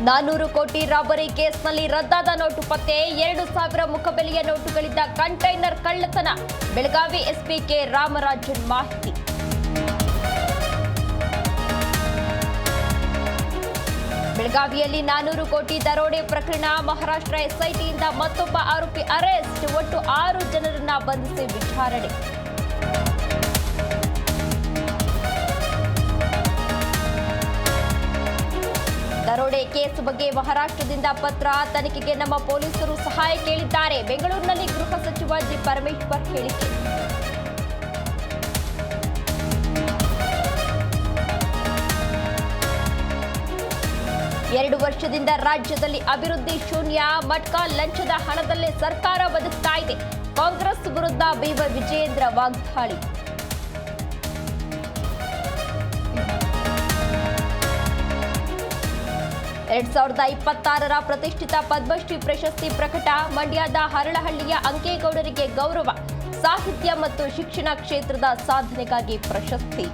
400 ಕೋಟಿ ರಾಬರಿ ಕೇಸ್ನಲ್ಲಿ ರದ್ದಾದ ನೋಟು ಪತ್ತೆ. 2,000 ಮುಖಬೆಲೆಯ ನೋಟುಗಳಿದ್ದ ಕಂಟೈನರ್ ಕಳ್ಳತನ. ಬೆಳಗಾವಿ ಎಸ್ಪಿ ಕೆ ರಾಮರಾಜನ್ ಮಾಹಿತಿ. ಬೆಳಗಾವಿಯಲ್ಲಿ 400 ಕೋಟಿ ದರೋಡೆ ಪ್ರಕರಣ. ಮಹಾರಾಷ್ಟ್ರ ಎಸ್ಐಟಿಯಿಂದ ಮತ್ತೊಬ್ಬ ಆರೋಪಿ ಅರೆಸ್ಟ್. ಒಟ್ಟು 6 ಜನರನ್ನ ಬಂಧಿಸಿ ವಿಚಾರಣೆ. ದರೋಡೆ ಕೇಸ್ ಬಗ್ಗೆ ಮಹಾರಾಷ್ಟ್ರದಿಂದ ಪತ್ರ. ತನಿಖೆಗೆ ನಮ್ಮ ಪೊಲೀಸರು ಸಹಾಯ ಕೇಳಿದ್ದಾರೆ. ಬೆಂಗಳೂರಿನಲ್ಲಿ ಗೃಹ ಸಚಿವ ಜಿ ಪರಮೇಶ್ವರ್ ಹೇಳಿಕೆ. ಎರಡು ವರ್ಷದಿಂದ ರಾಜ್ಯದಲ್ಲಿ ಅಭಿವೃದ್ಧಿ ಶೂನ್ಯ. ಮಟ್ಕಾ ಲಂಚದ ಹಣದಲ್ಲೇ ಸರ್ಕಾರ ಬದುಕ್ತಾ ಇದೆ. ಕಾಂಗ್ರೆಸ್ ವಿರುದ್ಧ ಬಿವೈ ವಿಜಯೇಂದ್ರ ವಾಗ್ದಾಳಿ. 2026ರ ಪ್ರತಿಷ್ಠಿತ ಪದ್ಮಶ್ರೀ ಪ್ರಶಸ್ತಿ ಪ್ರಕಟ. ಮಂಡ್ಯದ ಹರಳಹಳ್ಳಿಯ ಅಂಕೇಗೌಡರಿಗೆ ಗೌರವ. ಸಾಹಿತ್ಯ ಮತ್ತು ಶಿಕ್ಷಣ ಕ್ಷೇತ್ರದ ಸಾಧನೆಗಾಗಿ ಪ್ರಶಸ್ತಿ.